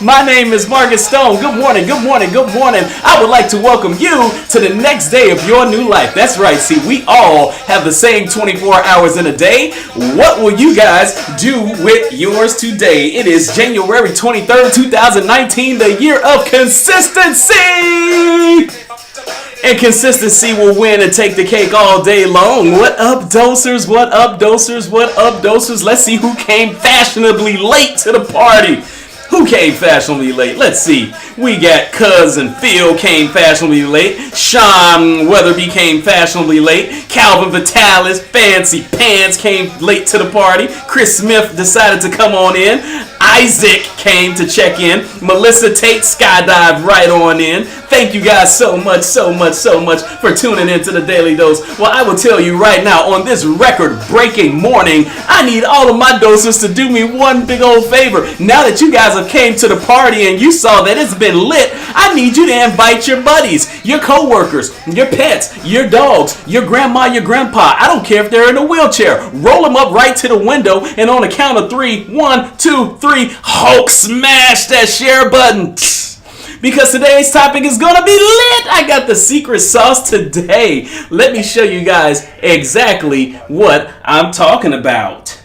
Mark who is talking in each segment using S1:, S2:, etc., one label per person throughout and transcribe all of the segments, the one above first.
S1: My name is Markiss Stone. Good morning, good morning, good morning. I would like to welcome you to the next day of your new life. That's right. See, we all have the same 24 hours in a day. What will you guys do with yours today? It is January 23rd, 2019, the year of consistency. And consistency will win and take the cake all day long. What up, dosers? What up, dosers? What up, dosers? Let's see who came fashionably late to the party. Who came fashionably late? Let's see. We got Cousin Phil came fashionably late. Sean Weatherby came fashionably late. Calvin Vitalis, Fancy Pants, came late to the party. Chris Smith decided to come on in. Isaac came to check in. Melissa Tate skydived right on in. Thank you guys so much for tuning into the Daily Dose. Well, I will tell you right now, on this record-breaking morning, I need all of my doses to do me one big old favor. Now that you guys have came to the party and you saw that it's been lit, I need you to invite your buddies, your co-workers, your pets, your dogs, your grandma, your grandpa. I don't care if they're in a wheelchair. Roll them up right to the window, and on the count of 3, 1, 2, 3, Hulk smash that share button. Because today's topic is gonna be lit. I got the secret sauce today. Let me show you guys exactly what I'm talking about.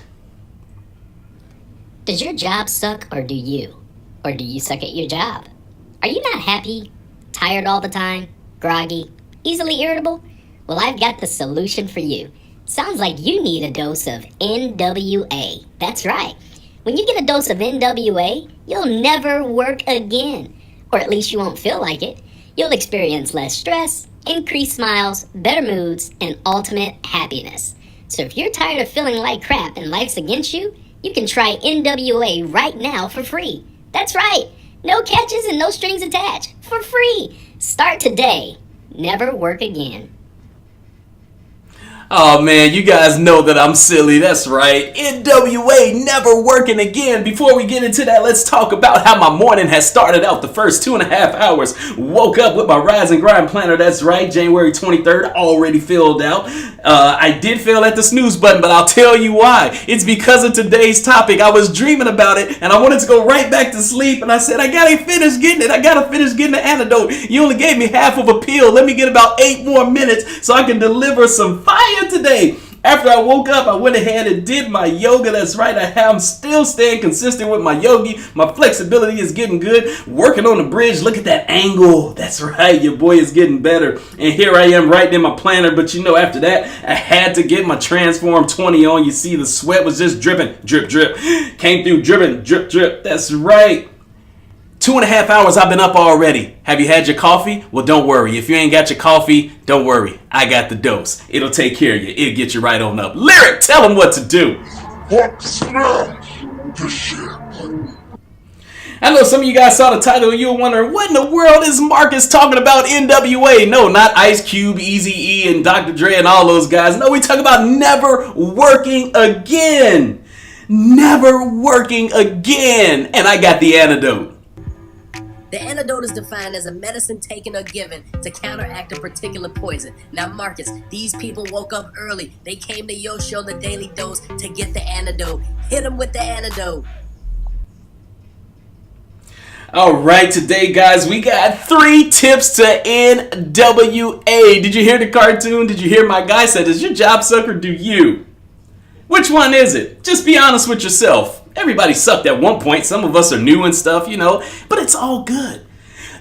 S2: Does your job suck, or do you? Or do you suck at your job? Are you not happy? Tired all the time? Groggy? Easily irritable? Well, I've got the solution for you. Sounds like you need a dose of NWA. That's right. When you get a dose of NWA, you'll never work again. Or at least you won't feel like it. You'll experience less stress, increased smiles, better moods, and ultimate happiness. So if you're tired of feeling like crap and life's against you, you can try NWA right now for free. That's right. No catches and no strings attached. For free. Start today. Never work again.
S1: Oh man, you guys know that I'm silly. That's right. NWA never working again. Before we get into that, let's talk about how my morning has started out the first 2.5 hours. Woke up with my Rise and Grind planner. That's right. January 23rd, already filled out. I did fail at the snooze button, but I'll tell you why. It's because of today's topic. I was dreaming about it, and I wanted to go right back to sleep, and I said, I gotta finish getting it. I gotta finish getting the antidote. You only gave me half of a pill. Let me get about 8 more minutes so I can deliver some fire today. After I woke up, I went ahead and did my yoga. That's right. I'm still staying consistent with my yogi. My flexibility is getting good. Working on the bridge. Look at that angle. That's right. Your boy is getting better. And here I am writing in my planner. But you know, after that, I had to get my Transform 20 on. You see, the sweat was just dripping. Drip, drip. Came through dripping. Drip, drip. That's right. 2.5 hours I've been up already. Have you had your coffee? Well, don't worry. If you ain't got your coffee, don't worry. I got the dose. It'll take care of you. It'll get you right on up. Lyric, tell them what to do.
S3: Hulk smash the share button.
S1: I know some of you guys saw the title and you were wondering, what in the world is Markiss talking about NWA? No, not Ice Cube, Eazy-E, and Dr. Dre and all those guys. No, we talk about never working again. Never working again. And I got the antidote.
S4: The antidote is defined as a medicine taken or given to counteract a particular poison. Now, Markiss, these people woke up early. They came to your show, The Daily Dose, to get the antidote. Hit them with the antidote.
S1: All right, today, guys, we got 3 tips to NWA. Did you hear the cartoon? Did you hear my guy said, does your job suck or do you? Which one is it? Just be honest with yourself. Everybody sucked at one point. Some of us are new and stuff, you know, but it's all good.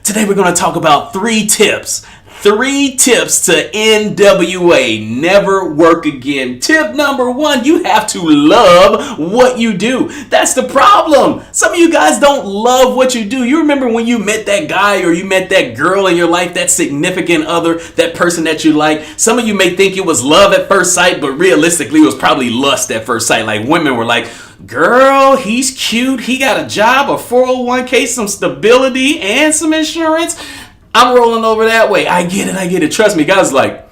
S1: Today we're going to talk about 3 tips. 3 tips to NWA. Never work again. Tip number 1, you have to love what you do. That's the problem. Some of you guys don't love what you do. You remember when you met that guy or you met that girl in your life, that significant other, that person that you like. Some of you may think it was love at first sight, but realistically it was probably lust at first sight. Like women were like, girl, he's cute. He got a job, a 401k, some stability, and some insurance. I'm rolling over that way. I get it. Trust me, guys, like,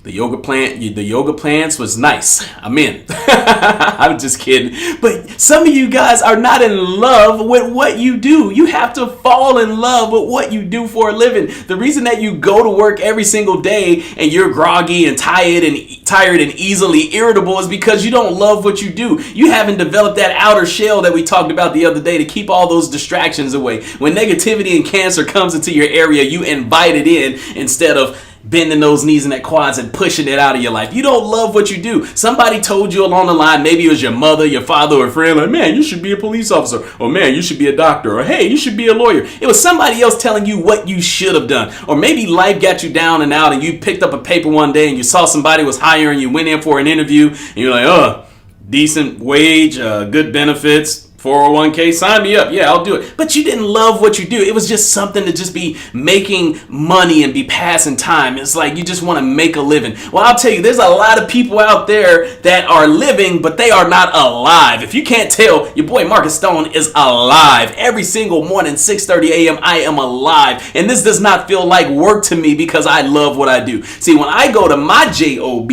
S1: The yoga plants was nice. I'm in. I'm just kidding. But some of you guys are not in love with what you do. You have to fall in love with what you do for a living. The reason that you go to work every single day and you're groggy and tired and easily irritable is because you don't love what you do. You haven't developed that outer shell that we talked about the other day to keep all those distractions away. When negativity and cancer comes into your area, you invite it in instead of bending those knees and that quads and pushing it out of your life. You don't love what you do. Somebody told you along the line, maybe it was your mother, your father, or a friend, like, man, you should be a police officer, or man, you should be a doctor, or hey, you should be a lawyer. It was somebody else telling you what you should have done. Or maybe life got you down and out and you picked up a paper one day and you saw somebody was hiring, you went in for an interview and you're like, decent wage, good benefits, 401k, sign me up. Yeah, I'll do it. But you didn't love what you do. It was just something to just be making money and be passing time. It's like you just want to make a living. Well, I'll tell you, there's a lot of people out there that are living, but they are not alive. If you can't tell, your boy Markiss Stone is alive. Every single morning, 6:30 a.m., I am alive. And this does not feel like work to me because I love what I do. See, when I go to my job,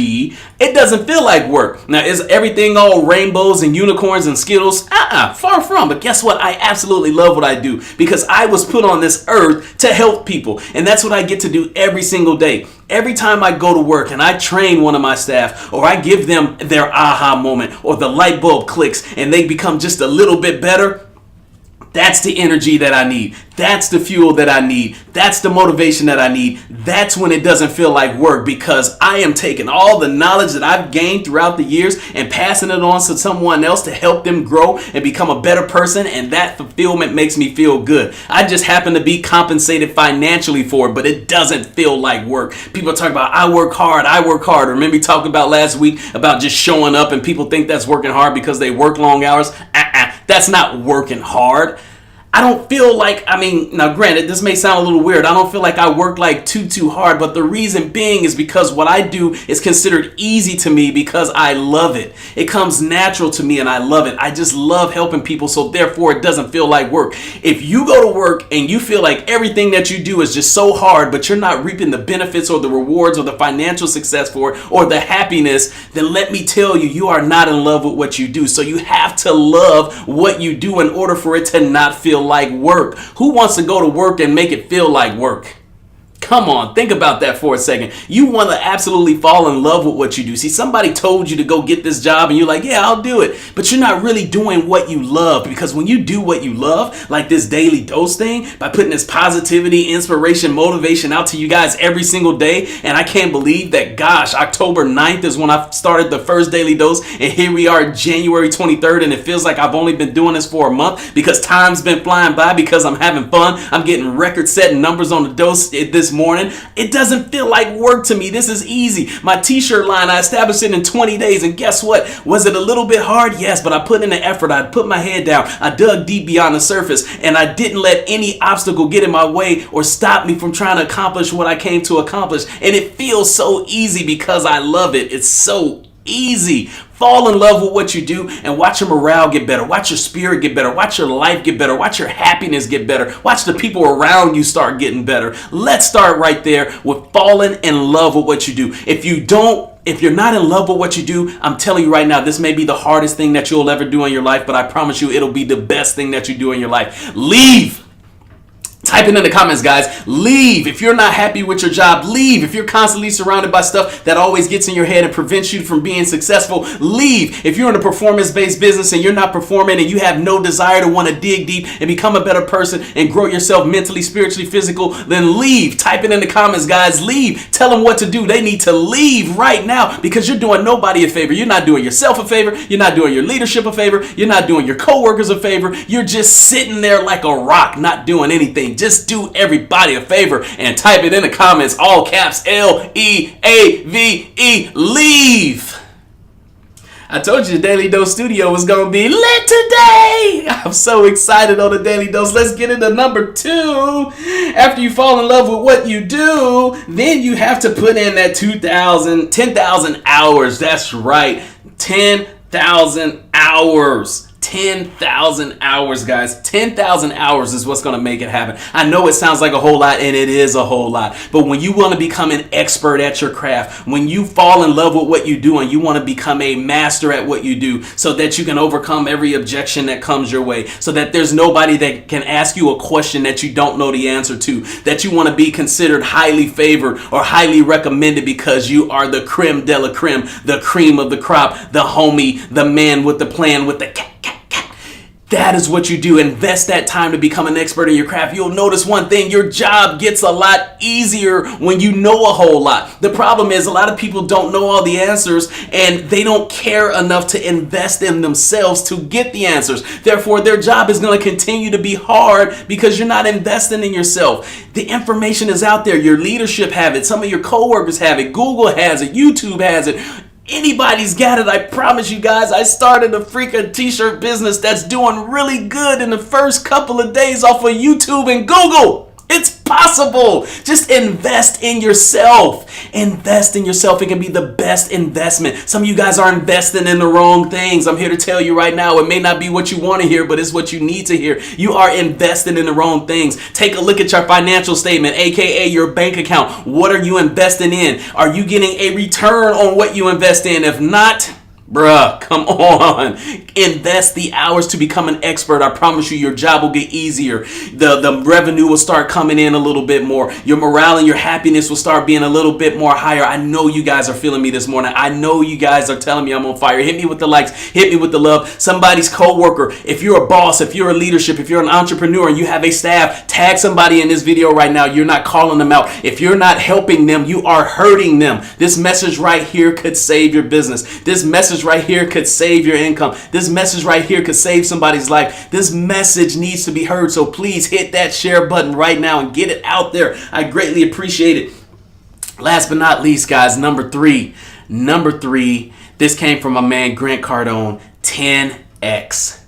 S1: it doesn't feel like work. Now, is everything all rainbows and unicorns and Skittles? Far from. But guess what? I absolutely love what I do because I was put on this earth to help people. And that's what I get to do every single day. Every time I go to work and I train one of my staff or I give them their aha moment or the light bulb clicks and they become just a little bit better, that's the energy that I need. That's the fuel that I need. That's the motivation that I need. That's when it doesn't feel like work because I am taking all the knowledge that I've gained throughout the years and passing it on to someone else to help them grow and become a better person. And that fulfillment makes me feel good. I just happen to be compensated financially for it, but it doesn't feel like work. People talk about, I work hard. Remember we talked about last week about just showing up and people think that's working hard because they work long hours. That's not working hard. I don't feel like, now granted, this may sound a little weird. I don't feel like I work like too hard, but the reason being is because what I do is considered easy to me because I love it. It comes natural to me and I love it. I just love helping people, so therefore it doesn't feel like work. If you go to work and you feel like everything that you do is just so hard, but you're not reaping the benefits or the rewards or the financial success for it or the happiness, then let me tell you, you are not in love with what you do. So you have to love what you do in order for it to not feel like work. Who wants to go to work and make it feel like work? Come on, think about that for a second. You want to absolutely fall in love with what you do. See, somebody told you to go get this job and you're like, yeah, I'll do it. But you're not really doing what you love, because when you do what you love, like this daily dose thing, by putting this positivity, inspiration, motivation out to you guys every single day. And I can't believe that, gosh, October 9th is when I started the first daily dose. And here we are January 23rd. And it feels like I've only been doing this for a month because time's been flying by because I'm having fun. I'm getting record-setting numbers on the dose this morning. It doesn't feel like work to me. This is easy. My t-shirt line, I established it in 20 days. And guess what? Was it a little bit hard? Yes, but I put in the effort. I put my head down. I dug deep beyond the surface. And I didn't let any obstacle get in my way or stop me from trying to accomplish what I came to accomplish. And it feels so easy because I love it. It's so easy. Fall in love with what you do and watch your morale get better. Watch your spirit get better. Watch your life get better. Watch your happiness get better. Watch the people around you start getting better. Let's start right there with falling in love with what you do. If you're not in love with what you do, I'm telling you right now, this may be the hardest thing that you'll ever do in your life, but I promise you it'll be the best thing that you do in your life. Leave. Type it in the comments, guys. Leave. If you're not happy with your job, leave. If you're constantly surrounded by stuff that always gets in your head and prevents you from being successful, leave. If you're in a performance-based business and you're not performing and you have no desire to want to dig deep and become a better person and grow yourself mentally, spiritually, physical, then leave. Type it in the comments, guys. Leave. Tell them what to do. They need to leave right now because you're doing nobody a favor. You're not doing yourself a favor. You're not doing your leadership a favor. You're not doing your coworkers a favor. You're just sitting there like a rock, not doing anything. Just do everybody a favor and type it in the comments, all caps, L-E-A-V-E, leave. I told you the Daily Dose Studio was going to be lit today. I'm so excited on the Daily Dose. Let's get into number 2. After you fall in love with what you do, then you have to put in that 10,000 hours. That's right, 10,000 hours. 10,000 hours, guys. 10,000 hours is what's going to make it happen. I know it sounds like a whole lot, and it is a whole lot. But when you want to become an expert at your craft, when you fall in love with what you do and you want to become a master at what you do so that you can overcome every objection that comes your way, so that there's nobody that can ask you a question that you don't know the answer to, that you want to be considered highly favored or highly recommended because you are the creme de la creme, the cream of the crop, the homie, the man with the plan with the cat. That is what you do. Invest that time to become an expert in your craft. You'll notice one thing: your job gets a lot easier when you know a whole lot. The problem is a lot of people don't know all the answers and they don't care enough to invest in themselves to get the answers. Therefore, their job is going to continue to be hard because you're not investing in yourself. The information is out there. Your leadership have it. Some of your coworkers have it. Google has it. YouTube has it. Anybody's got it. I promise you guys, I started a freaking t-shirt business that's doing really good in the first couple of days off of YouTube and Google. It's possible. Just invest in yourself. Invest in yourself. It can be the best investment. Some of you guys are investing in the wrong things. I'm here to tell you right now, it may not be what you want to hear, but it's what you need to hear. You are investing in the wrong things. Take a look at your financial statement, aka your bank account. What are you investing in? Are you getting a return on what you invest in? If not, bruh, come on. Invest the hours to become an expert. I promise you, your job will get easier. The revenue will start coming in a little bit more. Your morale and your happiness will start being a little bit more higher. I know you guys are feeling me this morning. I know you guys are telling me I'm on fire. Hit me with the likes. Hit me with the love. Somebody's coworker. If you're a boss, if you're a leadership, if you're an entrepreneur and you have a staff, tag somebody in this video right now. You're not calling them out. If you're not helping them, you are hurting them. This message right here could save your business. This message right here could save your income. This message right here could save somebody's life. This message needs to be heard. So please hit that share button right now and get it out there. I greatly appreciate it. Last but not least, guys, number three. This came from my man Grant Cardone. 10x.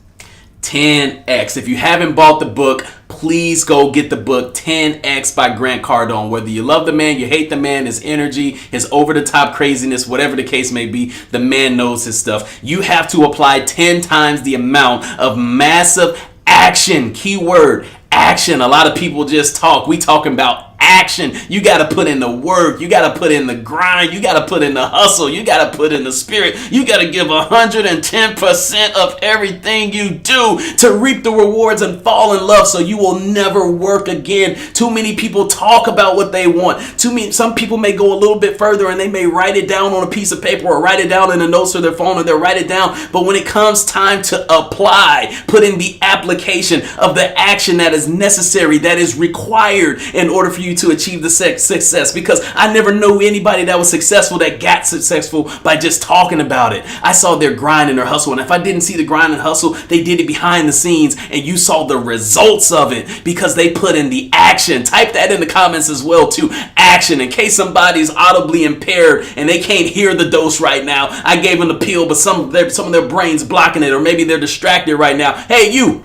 S1: 10x. If you haven't bought the book, please go get the book 10x by Grant Cardone. Whether you love the man, you hate the man, his energy, his over-the-top craziness, whatever the case may be, the man knows his stuff. You have to apply 10 times the amount of massive action. Keyword, action. A lot of people just talk. We talking about action. You got to put in the work. You got to put in the grind. You got to put in the hustle. You got to put in the spirit. You got to give 110% of everything you do to reap the rewards and fall in love so you will never work again. Too many people talk about what they want. Some people may go a little bit further and they may write it down on a piece of paper or write it down in the notes of their phone, or they'll write it down. But when it comes time to apply, put in the application of the action that is necessary, that is required in order for you to achieve the success. Because I never knew anybody that was successful that got successful by just talking about it. I saw their grind and their hustle, and if I didn't see the grind and hustle, they did it behind the scenes, and you saw the results of it because they put in the action. Type that in the comments as well too. Action. In case somebody's audibly impaired and they can't hear the dose right now, I gave them the pill, but some of their brains blocking it, or maybe they're distracted right now. Hey, you,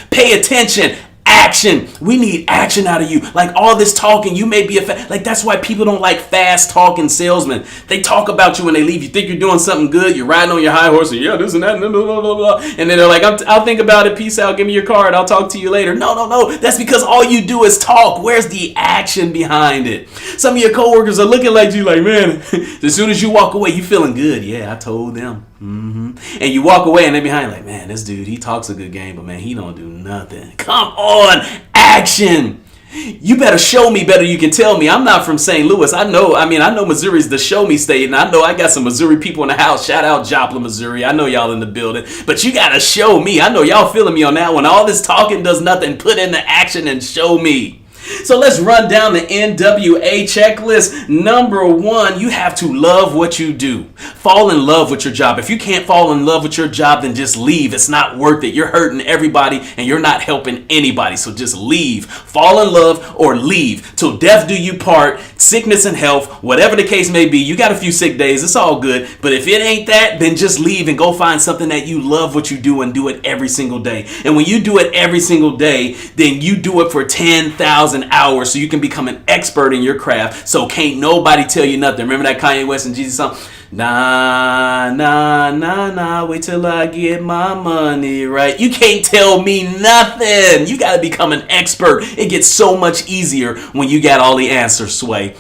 S1: pay attention. Action. We need action out of you. Like all this talking, you may be like, that's why people don't like fast talking salesmen. They talk about you when they leave. You think you're doing something good. You're riding on your high horse and yeah, this and that, blah, blah, blah, blah. And then they're like, I'll think about it. Peace out. Give me your card. I'll talk to you later. No. That's because all you do is talk. Where's the action behind it? Some of your coworkers are looking like you like, man, as soon as you walk away, you feeling good. Yeah, I told them. And you walk away and they're behind like, man, this dude, he talks a good game, but man, he don't do nothing. Come on, action. You better show me better. You can tell me. I'm not from St. Louis. I know Missouri's the show me state, and I know I got some Missouri people in the house. Shout out Joplin, Missouri. I know y'all in the building, but you got to show me. I know y'all feeling me on that one. All this talking does nothing. Put in the action and show me. So let's run down the NWA checklist. Number 1, you have to love what you do. Fall in love with your job. If you can't fall in love with your job, then just leave. It's not worth it. You're hurting everybody and you're not helping anybody. So just leave. Fall in love or leave. Till death do you part, sickness and health, whatever the case may be. You got a few sick days. It's all good. But if it ain't that, then just leave and go find something that you love what you do and do it every single day. And when you do it every single day, then you do it for 10,000 hours so you can become an expert in your craft. So can't nobody tell you nothing. Remember that Kanye West and Jesus song? Nah, nah, nah, nah, wait till I get my money right. You can't tell me nothing. You gotta become an expert. It gets so much easier when you got all the answers, Sway.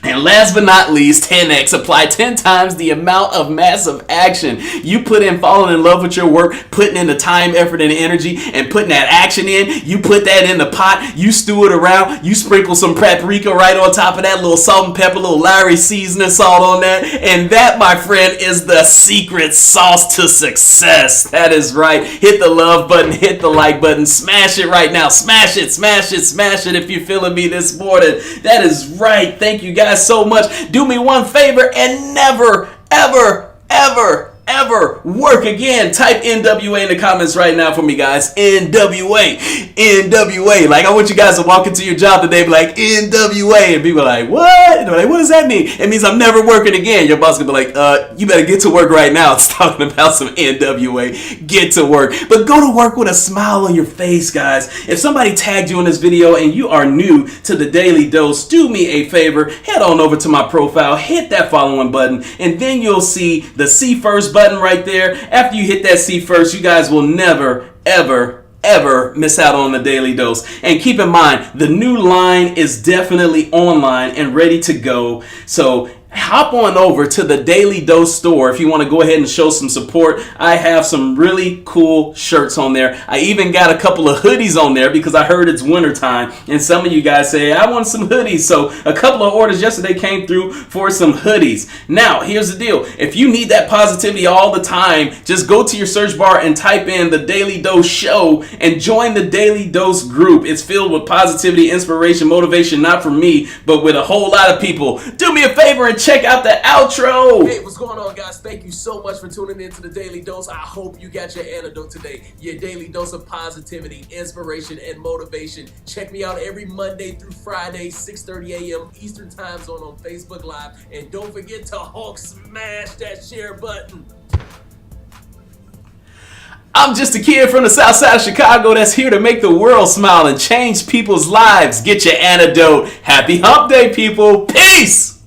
S1: And last but not least, 10x. Apply 10 times the amount of massive action you put in falling in love with your work, putting in the time, effort, and energy, and putting that action in. You put that in the pot, you stew it around, you sprinkle some paprika right on top of that, little salt and pepper, little Lowry seasoning salt on that, and that, my friend, is the secret sauce to success. That is right. Hit the love button, hit the like button, smash it right now. Smash it, smash it, smash it if you're feeling me this morning. That is right. Thank you guys so much. Do me one favor and never, ever, ever, ever work again. Type NWA in the comments right now for me, guys. NWA. NWA. Like, I want you guys to walk into your job today and be like, NWA. And people are like, what? And they're like, what does that mean? It means I'm never working again. Your boss gonna be like, you better get to work right now. It's talking about some NWA. Get to work. But go to work with a smile on your face, guys. If somebody tagged you in this video and you are new to the Daily Dose, do me a favor. Head on over to my profile. Hit that following button. And then you'll see the See First button right there. After you hit that See First, you guys will never, ever miss out on the Daily Dose. And keep in mind, the new line is definitely online and ready to go. So hop on over to the Daily Dose store if you want to go ahead and show some support. I have some really cool shirts on there. I even got a couple of hoodies on there because I heard it's wintertime. And some of you guys say, I want some hoodies. So a couple of orders yesterday came through for some hoodies. Now, here's the deal. If you need that positivity all the time, just go to your search bar and type in the Daily Dose Show and join the Daily Dose group. It's filled with positivity, inspiration, motivation, not for me, but with a whole lot of people. Do me a favor and check out the outro.
S5: Hey, what's going on, guys? Thank you so much for tuning in to the Daily Dose. I hope you got your antidote today. Your daily dose of positivity, inspiration, and motivation. Check me out every Monday through Friday, 6:30 a.m. Eastern Time Zone on Facebook Live. And don't forget to Hulk smash that share button.
S1: I'm just a kid from the south side of Chicago that's here to make the world smile and change people's lives. Get your antidote. Happy hump day, people. Peace.